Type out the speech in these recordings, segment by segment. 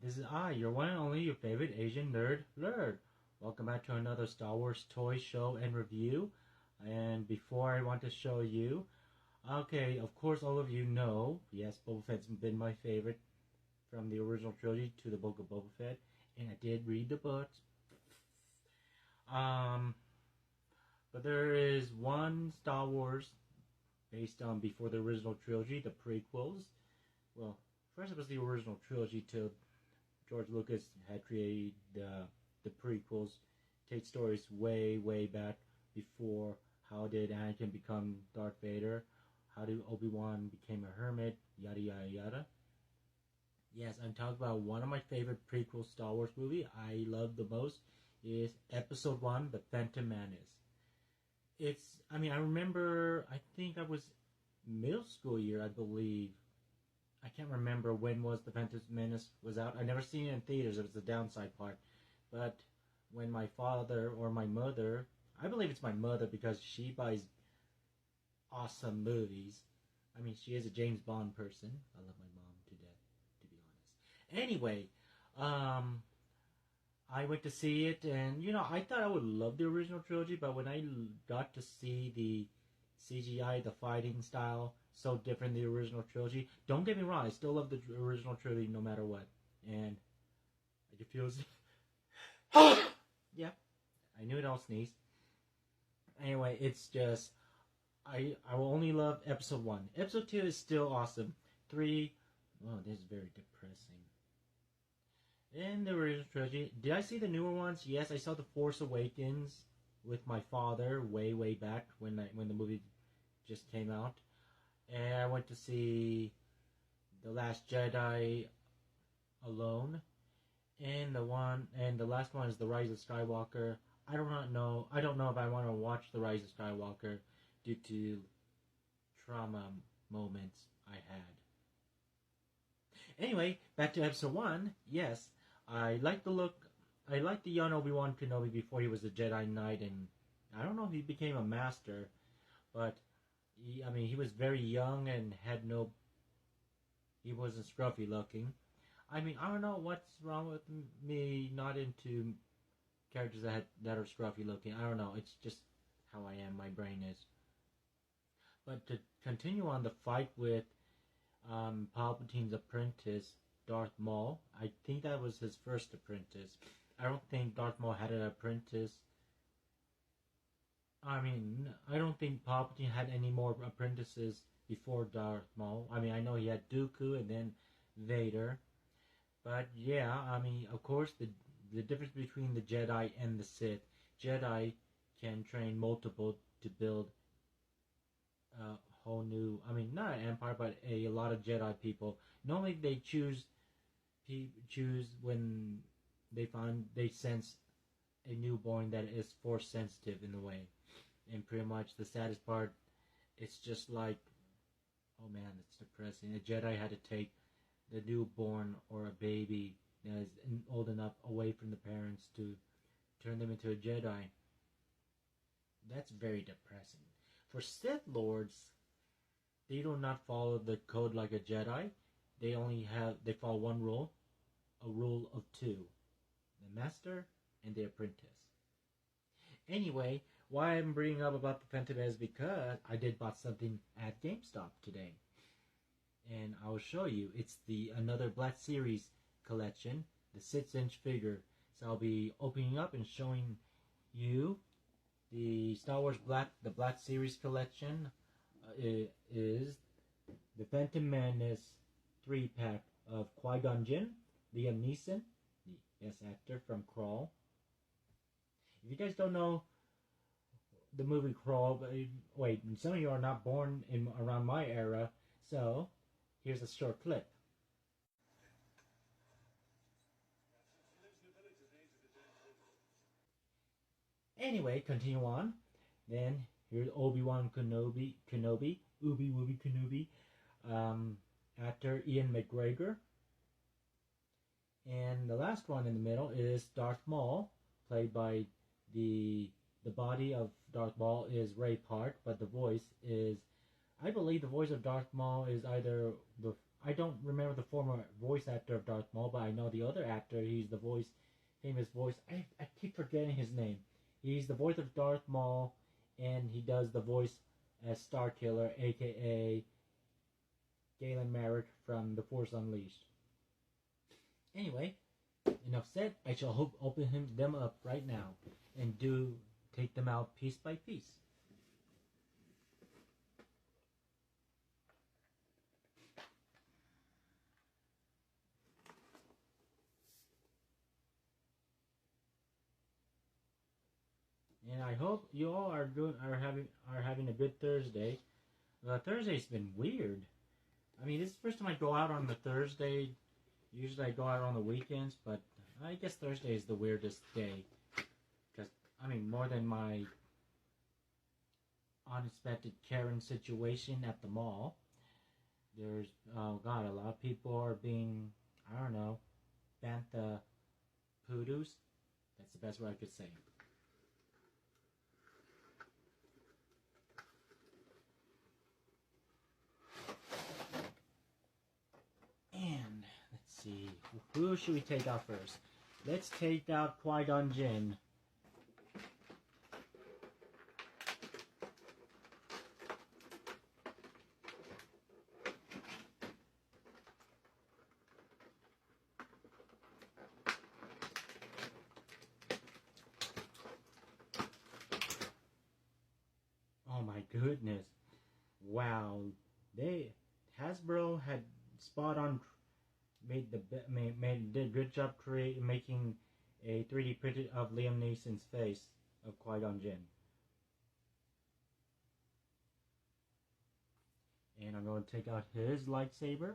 This is I, your one and only, your favorite Asian nerd, Lerd. Welcome back to another Star Wars toy show and review. And before I want to show you, okay, of course all of you know, yes, Boba Fett's been my favorite from the original trilogy to the Book of Boba Fett, and I did read the books. But there is one Star Wars based on before the original trilogy, the prequels. Well, first it was the original trilogy till George Lucas had created the prequels, take stories way, way back before. How did Anakin become Darth Vader? How did Obi-Wan became a hermit? Yada, yada, yada. Yes, I'm talking about one of my favorite prequel Star Wars movie I love the most is Episode 1, The Phantom Menace. I remember, I think I was middle school year, I believe. I can't remember when was The Phantom Menace was out. I never seen it in theaters. It was the downside part. But when my father or my mother, I believe it's my mother because she buys awesome movies. I mean, she is a James Bond person. I love my mom to death, to be honest. Anyway, I went to see it, and I thought I would love the original trilogy, but when I got to see the CGI, the fighting style, so different than the original trilogy. Don't get me wrong, I still love the original trilogy no matter what. And I can feel yeah, I knew it all sneezed. Anyway, it's just I will only love episode 1. Episode 2 is still awesome. 3, oh, this is very depressing. In the original trilogy, did I see the newer ones? Yes, I saw The Force Awakens with my father way, way back when the movie just came out. And I went to see The Last Jedi alone. And the last one is The Rise of Skywalker. I don't know if I want to watch The Rise of Skywalker due to trauma moments I had. Anyway, back to episode 1. Yes, I like the young Obi-Wan Kenobi before he was a Jedi Knight, and I don't know if he became a master, but he was very young and he wasn't scruffy looking. I don't know what's wrong with me not into characters that are scruffy looking. I don't know. It's just how I am. My brain is. But to continue on the fight with Palpatine's apprentice, Darth Maul, I think that was his first apprentice. I don't think Darth Maul had an apprentice. I don't think Palpatine had any more apprentices before Darth Maul. I know he had Dooku and then Vader. But yeah, of course, the difference between the Jedi and the Sith. Jedi can train multiple to build a whole new, not an empire, but a lot of Jedi people. Normally they choose when they sense a newborn that is force sensitive in a way. And pretty much the saddest part, it's just like, oh man, it's depressing. A Jedi had to take the newborn or a baby that is old enough away from the parents to turn them into a Jedi. That's very depressing. For Sith Lords, they do not follow the code like a Jedi. They follow one rule, a rule of 2. The Master and the Apprentice. Anyway, why I'm bringing up about the Phantom is because I did bought something at GameStop today. And I'll show you. It's another Black Series collection, the 6-inch figure. So I'll be opening up and showing you the Star Wars Black Series collection. Is the Phantom Menace 3-pack of Qui-Gon Jinn, Liam Neeson, the actor from Crawl. If you guys don't know the movie Crawl, wait, some of you are not born around my era, so here's a short clip. Anyway, continue on. Then here's Obi-Wan Kenobi, Ooby-Wooby Kenobi, actor Ian McGregor. And the last one in the middle is Darth Maul, played by the body of Darth Maul is Ray Park, but the voice is, I believe the voice of Darth Maul is either I don't remember the former voice actor of Darth Maul, but I know the other actor. He's the famous voice. I keep forgetting his name. He's the voice of Darth Maul, and he does the voice as Starkiller, aka Galen Marek from The Force Unleashed. Anyway, enough said. I shall open them up right now and take them out piece by piece. And I hope you all are having a good Thursday. Thursday's been weird. I mean, this is the first time I go out on the Thursday. Usually I go out on the weekends, but I guess Thursday is the weirdest day. Because, I mean, more than my unexpected Karen situation at the mall, there's, oh god, a lot of people are being, I don't know, bantha poodoos. That's the best way I could say. And let's see, who should we take out first? Let's take out Qui-Gon Jinn. Oh my goodness. Wow. Hasbro had spot on did a good job making a 3D printed of Liam Neeson's face of Qui-Gon Jinn. And I'm going to take out his lightsaber.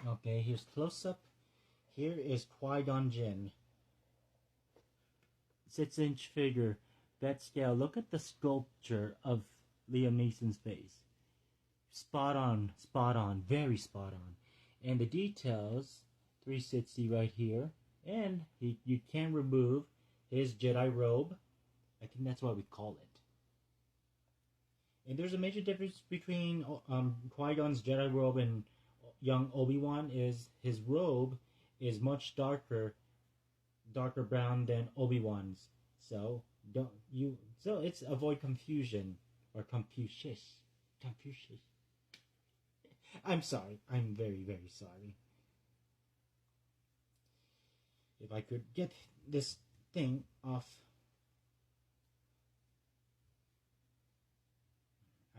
Okay, here's close up. Here is Qui-Gon Jinn. 6-inch figure. That scale. Look at the sculpture of Liam Neeson's face. Spot on, very spot on. And the details, 360 right here. And you can remove his Jedi robe. I think that's what we call it. And there's a major difference between Qui-Gon's Jedi robe and young Obi-Wan. Is his robe is much darker brown than Obi-Wan's. So it's avoid confusion or Confucius. I'm sorry. I'm very, very sorry. If I could get this thing off,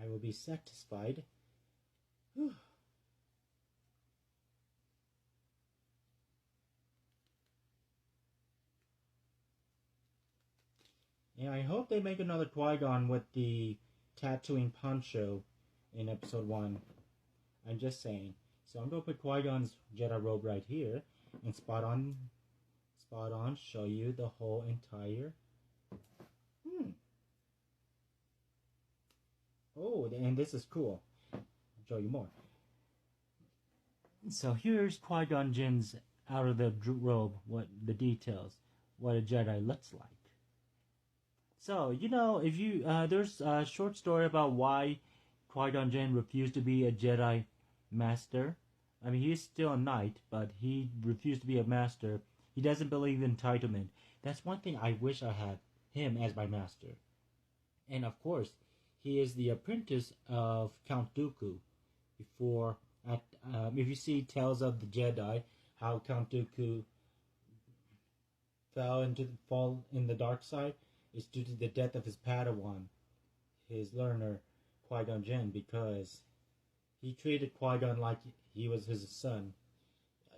I will be satisfied. Whew. Yeah, I hope they make another Qui-Gon with the tattooing poncho in episode 1. I'm just saying. So I'm going to put Qui-Gon's Jedi robe right here and spot on show you the whole entire... Oh, and this is cool. I'll show you more. So here's Qui-Gon Jinn's out of the robe, what the details, what a Jedi looks like. So, if you, there's a short story about why Qui-Gon Jinn refused to be a Jedi Master. I mean, he's still a knight, but he refused to be a Master. He doesn't believe in entitlement. That's one thing I wish I had him as my Master. And of course, he is the apprentice of Count Dooku. If you see Tales of the Jedi, how Count Dooku fall in the dark side, is due to the death of his Padawan, his learner, Qui-Gon Jinn, because he treated Qui-Gon like he was his son.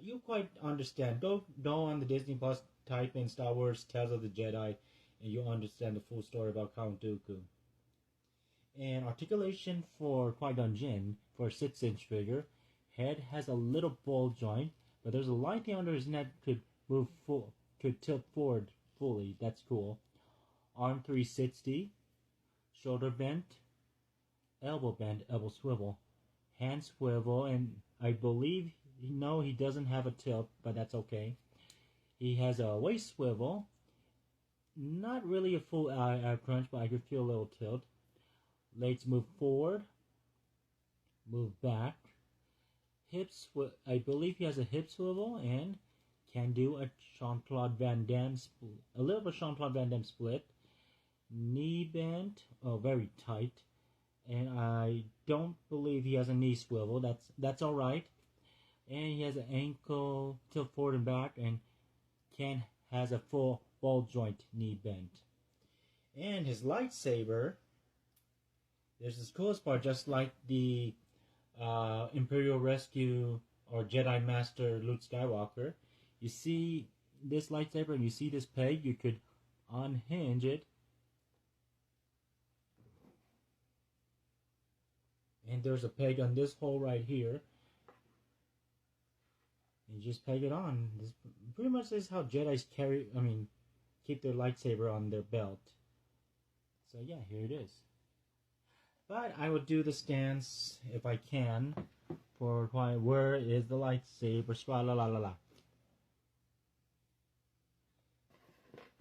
You quite understand. Go on the Disney Plus, type in Star Wars Tales of the Jedi, and you'll understand the full story about Count Dooku. And articulation for Qui-Gon Jinn, for a 6-inch figure, head has a little ball joint, but there's a line thing under his neck could tilt forward fully. That's cool. Arm 360, shoulder bent, elbow swivel, hand swivel, and I believe, he doesn't have a tilt, but that's okay. He has a waist swivel. Not really a full eye crunch, but I could feel a little tilt. Legs move forward, move back. Hips, I believe he has a hip swivel and can do a Jean-Claude Van Damme split, a little bit Jean-Claude Van Damme split. Knee bent, oh, very tight. And I don't believe he has a knee swivel. That's all right. And he has an ankle tilt forward and back, and has a full ball joint knee bent. And his lightsaber, there's this coolest part, just like the Imperial Rescue or Jedi Master Luke Skywalker. You see this lightsaber and you see this peg, you could unhinge it. And there's a peg on this hole right here. And you just peg it on. This pretty much is how Jedis keep their lightsaber on their belt. So yeah, here it is. But I will do the stance if I can for where is the lightsaber? La la la la.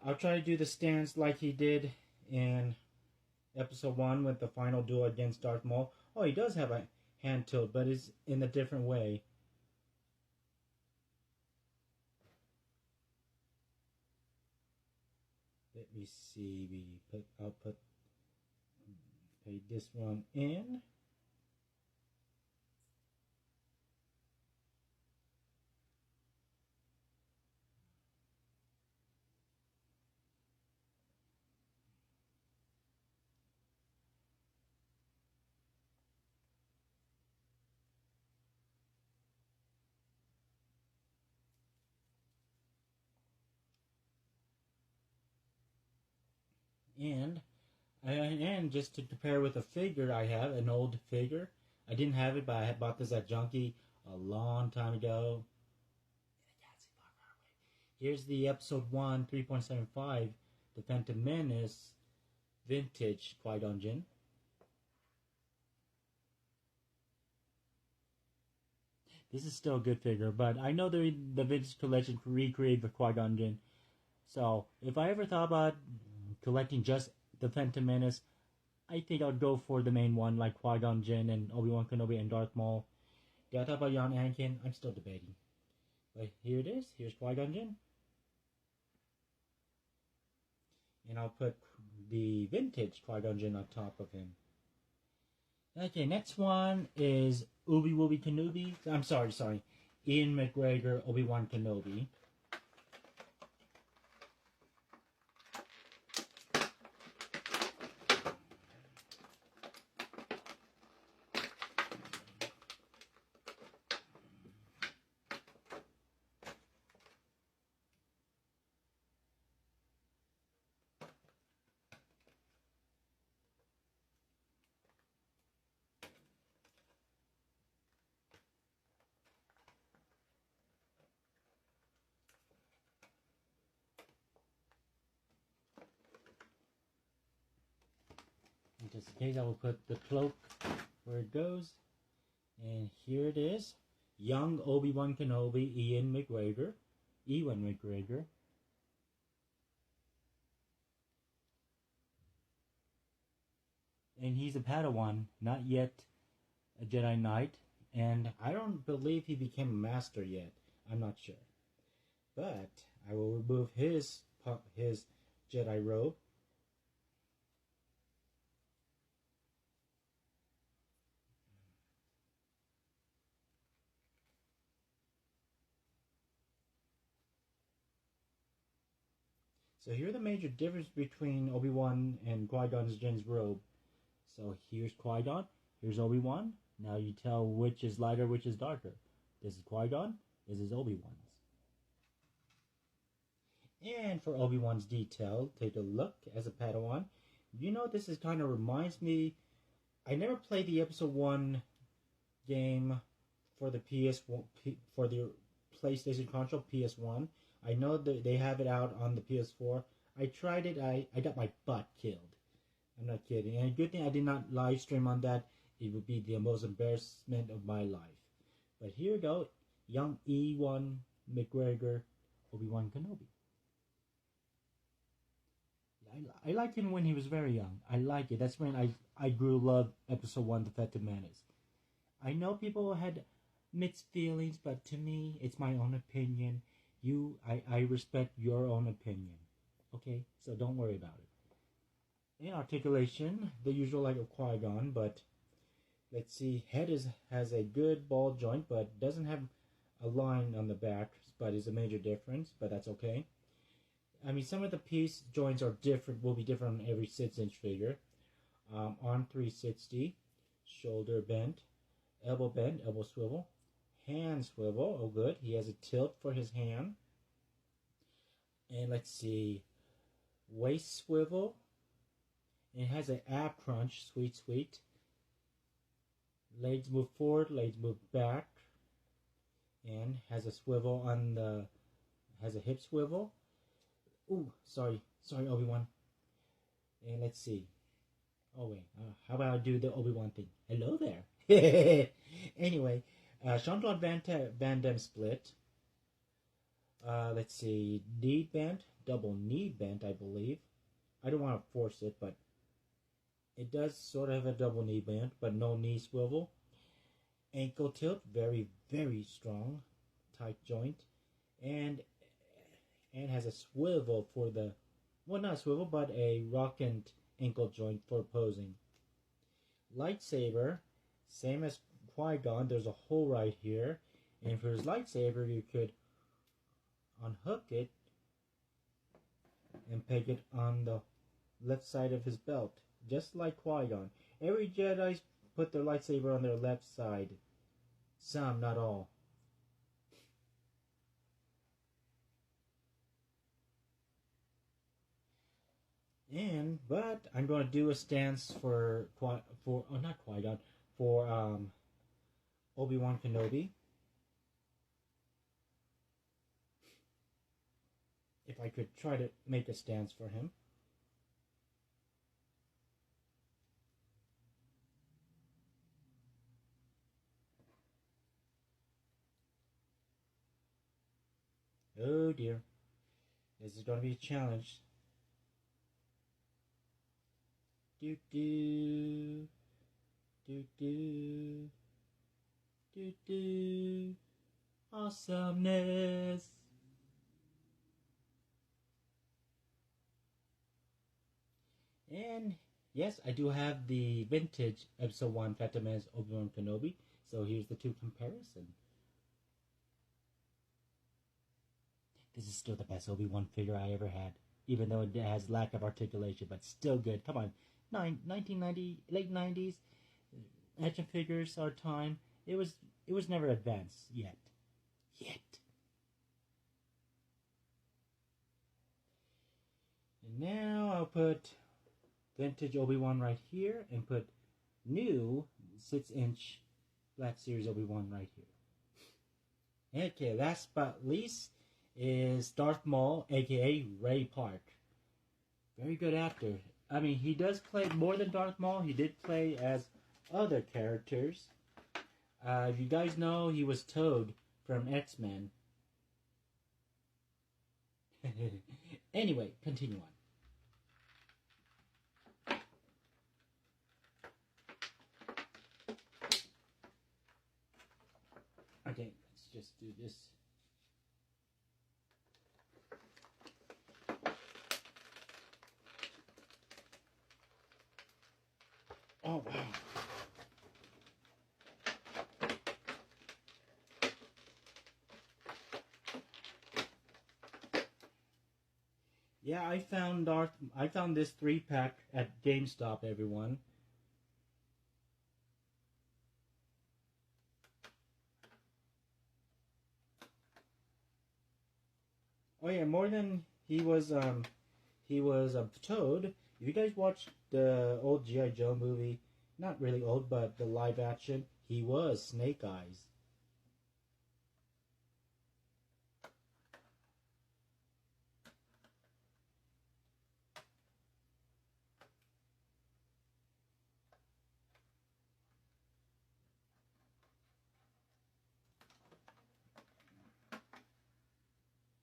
I'll try to do the stance like he did in episode 1 with the final duel against Darth Maul. Oh, he does have a hand tilt, but it's in a different way. Let me see. I'll put this one in. And just to compare with a figure I have, an old figure. I didn't have it, but I had bought this at Junkie a long time ago. Here's the episode 1, 3.75, The Phantom Menace, vintage Qui-Gon Jinn. This is still a good figure, but I know the vintage collection recreated the Qui-Gon Jinn. So, if I ever thought about collecting just the Phantom Menace, I think I'd go for the main one, like Qui-Gon Jinn and Obi-Wan Kenobi and Darth Maul. Did I talk about young Anakin? I'm still debating. But here it is. Here's Qui-Gon Jinn. And I'll put the vintage Qui-Gon Jinn on top of him. Okay, next one is Obi-Wan Kenobi. I'm sorry. Ian McGregor, Obi-Wan Kenobi. Just in case, I will put the cloak where it goes. And here it is. Young Obi-Wan Kenobi, Ewan McGregor. And he's a Padawan, not yet a Jedi Knight. And I don't believe he became a Master yet. I'm not sure. But I will remove his Jedi robe. So here are the major differences between Obi-Wan and Qui-Gon Jinn's robe. So here's Qui-Gon, here's Obi-Wan. Now you tell which is lighter, which is darker. This is Qui-Gon, this is Obi-Wan's. And for Obi-Wan's detail, take a look as a Padawan. You know, this is kind of reminds me, I never played the episode 1 game for the for the PlayStation console, PS1. I know that they have it out on the PS4. I tried it. I got my butt killed. I'm not kidding. And a good thing I did not live stream on that. It would be the most embarrassment of my life. But here we go. Young Ewan McGregor, Obi-Wan Kenobi. I like him when he was very young. I like it. That's when I grew to love Episode 1, The Phantom Menace. I know people had mixed feelings, but to me, it's my own opinion. I respect your own opinion. Okay? So don't worry about it. In articulation, the usual like a Qui-Gon, but let's see, has a good ball joint, but doesn't have a line on the back, but is a major difference, but that's okay. I mean, some of the piece joints are different, will be different on every 6-inch figure. Arm 360, shoulder bent, elbow swivel, hand swivel. Oh, good. He has a tilt for his hand. And let's see, waist swivel. It has an ab crunch, sweet. Legs move forward, legs move back, and has a swivel has a hip swivel. Ooh, sorry, Obi-Wan. And let's see. Oh wait, how about I do the Obi-Wan thing? Hello there. Anyway, Jean-Claude Van Damme split. Let's see, knee bent, double knee bent, I believe. I don't want to force it, but it does sort of have a double knee bent, but no knee swivel. Ankle tilt, very, very strong, tight joint, and has a swivel for the, well, not a swivel, but a rock and ankle joint for posing. Lightsaber, same as Qui-Gon, there's a hole right here, and for his lightsaber, you could unhook it and peg it on the left side of his belt, just like Qui-Gon. Every Jedi put their lightsaber on their left side. Some, not all. But I'm going to do a stance for Obi-Wan Kenobi. If I could try to make a stance for him. Oh dear. This is going to be a challenge. Do do do do do do. Awesomeness. And yes, I do have the vintage Episode 1 Phantom Menace Obi-Wan Kenobi. So here's the two comparison. This is still the best Obi-Wan figure I ever had. Even though it has lack of articulation, but still good. Come on. 1990, late 90s, action figures, our time. It was never advanced yet. And now I'll put vintage Obi-Wan right here and put new 6-inch Black Series Obi-Wan right here. Okay, last but least is Darth Maul, aka Ray Park. Very good actor. I mean, he does play more than Darth Maul. He did play as other characters. If you guys know, he was Toad from X-Men. Anyway, continue on. Okay, let's just do this. Oh, wow. Yeah, I found this 3-pack at GameStop, everyone. Oh yeah, more than he was a Toad. If you guys watched the old G.I. Joe movie, not really old, but the live action, he was Snake Eyes.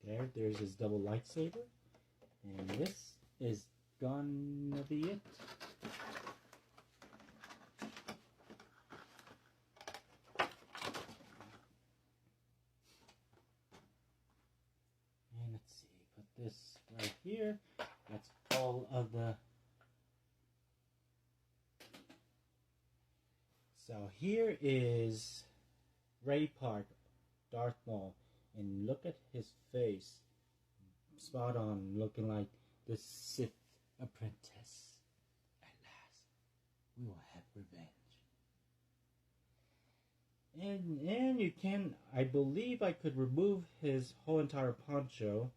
There part, there's his double lightsaber. And this is gonna be it. And let's see, put this right here. That's all of the... So here is Ray Park, Darth Maul. And look at his face. Spot on, looking like the Sith apprentice. At last, we will have revenge. And you can, I believe I could remove his whole entire poncho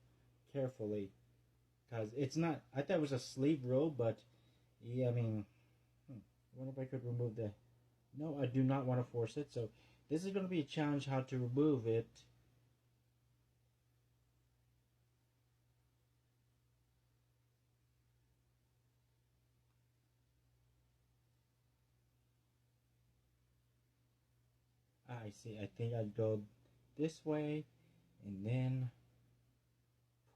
carefully. Because it's not, I thought it was a sleeve robe, but yeah, I mean, I wonder if I could remove the, no, I do not want to force it. So this is going to be a challenge how to remove it. I see. I think I'd go this way and then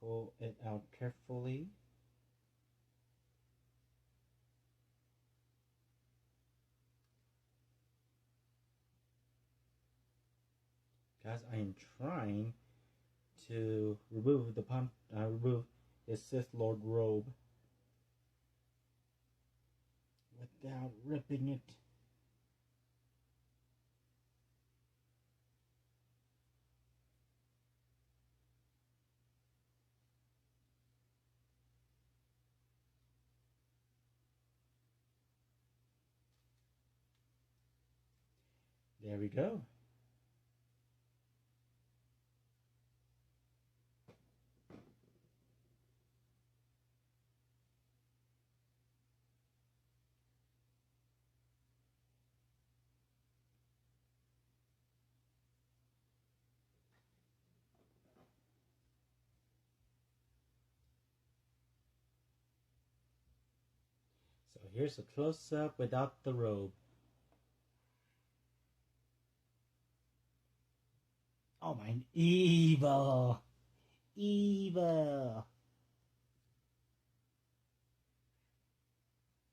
pull it out carefully. Guys, I am trying to remove the remove the Sith Lord robe without ripping it. There we go. So here's a close-up without the robe. Oh my, evil! Evil!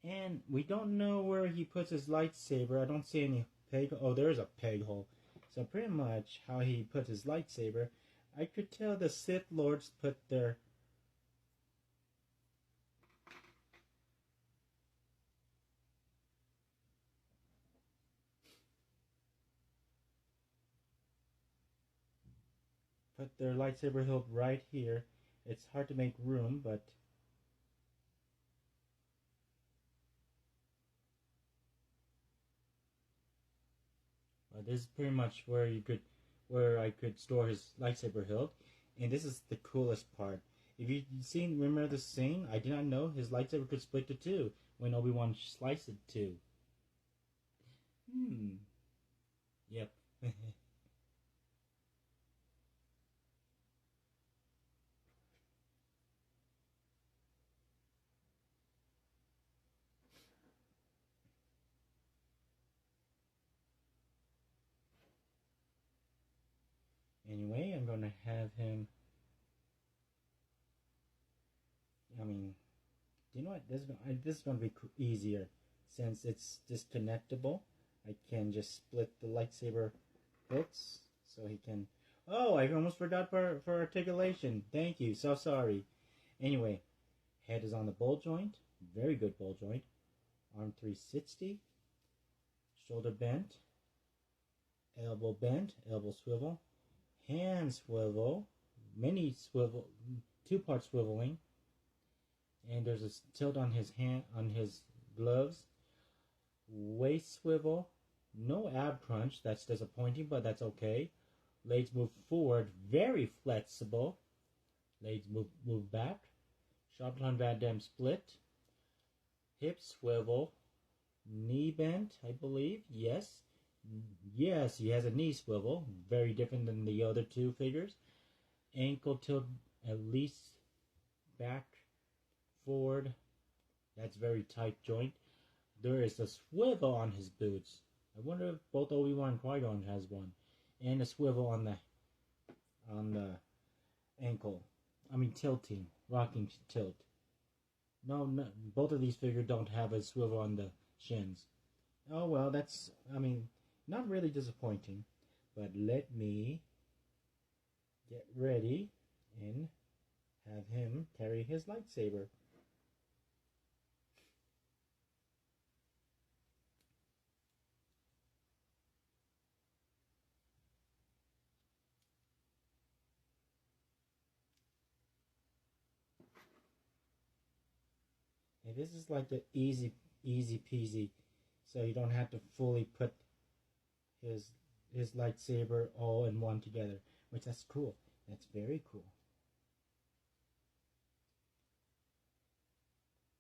And we don't know where he puts his lightsaber. I don't see any peg. Oh, there's a peg hole. So pretty much how he puts his lightsaber, I could tell the Sith Lords put their... lightsaber hilt right here. It's hard to make room, but... this is pretty much where I could store his lightsaber hilt. And this is the coolest part. If you've seen, remember the scene? I did not know his lightsaber could split to two when Obi-Wan sliced it too. Yep. Anyway, I'm going to have him... I mean, you know what? This is going to be easier. Since it's disconnectable, I can just split the lightsaber hilts so he can... Oh, I almost forgot for articulation. Thank you. So sorry. Anyway, head is on the ball joint. Very good ball joint. Arm 360. Shoulder bent. Elbow bent. Elbow swivel. Hand swivel. Mini swivel. Two-part swiveling. And there's a tilt on his hand, on his gloves. Waist swivel. No ab crunch. That's disappointing, but that's okay. Legs move forward. Very flexible. Legs move back. Sharp-tongue Van Damme split. Hip swivel. Knee bent, I believe. Yes. Yes, he has a knee swivel. Very different than the other two figures. Ankle tilt at least back, forward. That's very tight joint. There is a swivel on his boots. I wonder if both Obi-Wan and Qui-Gon has one. And a swivel on the ankle. I mean tilting, rocking tilt. No, both of these figures don't have a swivel on the shins. Oh well, that's, I mean, not really disappointing. But let me get ready and have him carry his lightsaber. And this is like the easy peasy, so you don't have to fully put his lightsaber all in one together, which that's cool. That's very cool.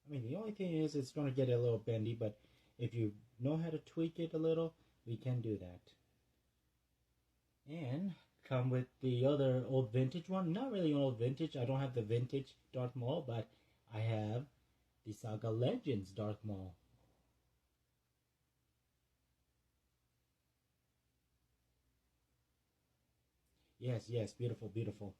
I mean, the only thing is it's going to get a little bendy, but if you know how to tweak it a little, we can do that. And come with the other old vintage one. Not really old vintage. I don't have the vintage Darth Maul, but I have the Saga Legends Darth Maul. Yes, yes, beautiful, beautiful.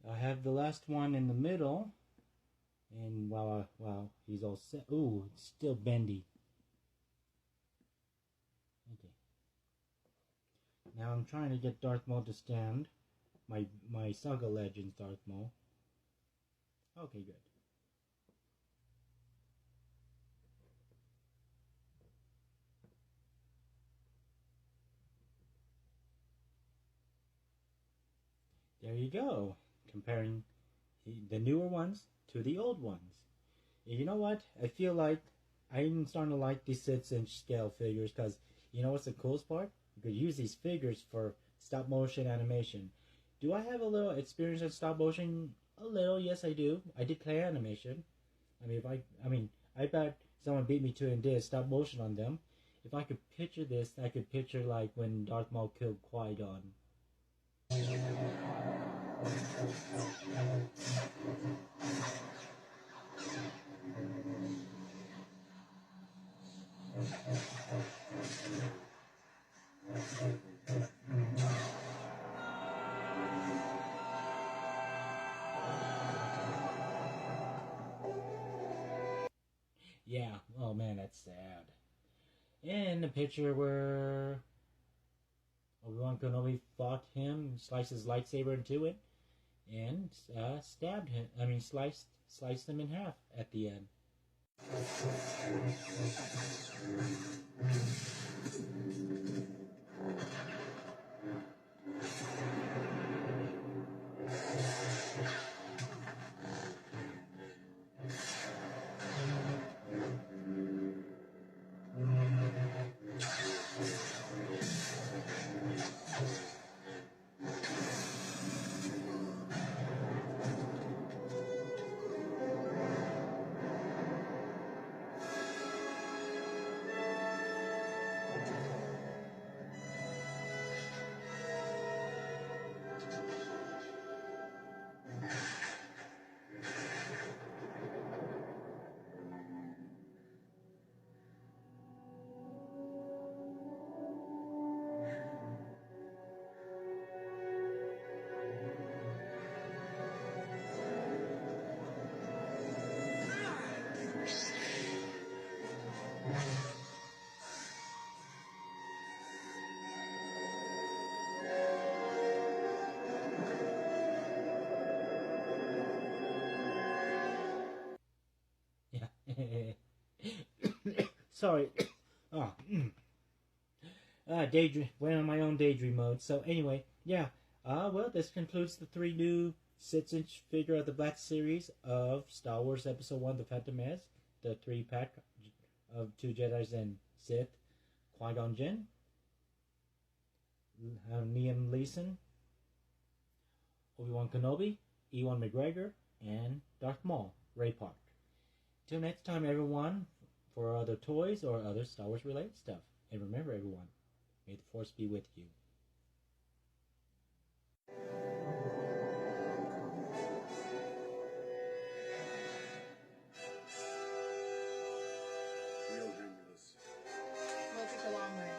I have the last one in the middle, and wow, he's all set. Ooh, it's still bendy. Okay. Now I'm trying to get Darth Maul to stand. My Saga Legends Darth Maul. Okay, good. There you go. Comparing the newer ones to the old ones. And you know what? I feel like I'm starting to like these 6-inch scale figures because you know what's the coolest part? You could use these figures for stop motion animation. Do I have a little experience in stop motion? A little, yes I do. I did clay animation. I bet someone beat me to it and did stop motion on them. If I could picture this, I could picture like when Darth Maul killed Qui-Gon. Yeah, oh man, that's sad. And the picture where Obi-Wan Kenobi fought him, sliced his lightsaber into it, and stabbed him. I mean, sliced him in half at the end. Yeah. Sorry. Oh. Daydream. Went on my own daydream mode. So anyway, yeah. Well, this concludes the 3 new 6-inch figure of the Black Series of Star Wars Episode 1: The Phantom Menace, the 3-pack of 2 Jedis and Sith, Qui-Gon Jinn, Liam Neeson, Obi-Wan Kenobi, Ewan McGregor, and Darth Maul, Ray Park. Till next time, everyone, for other toys or other Star Wars related stuff. And remember, everyone, may the Force be with you. We'll take the long way.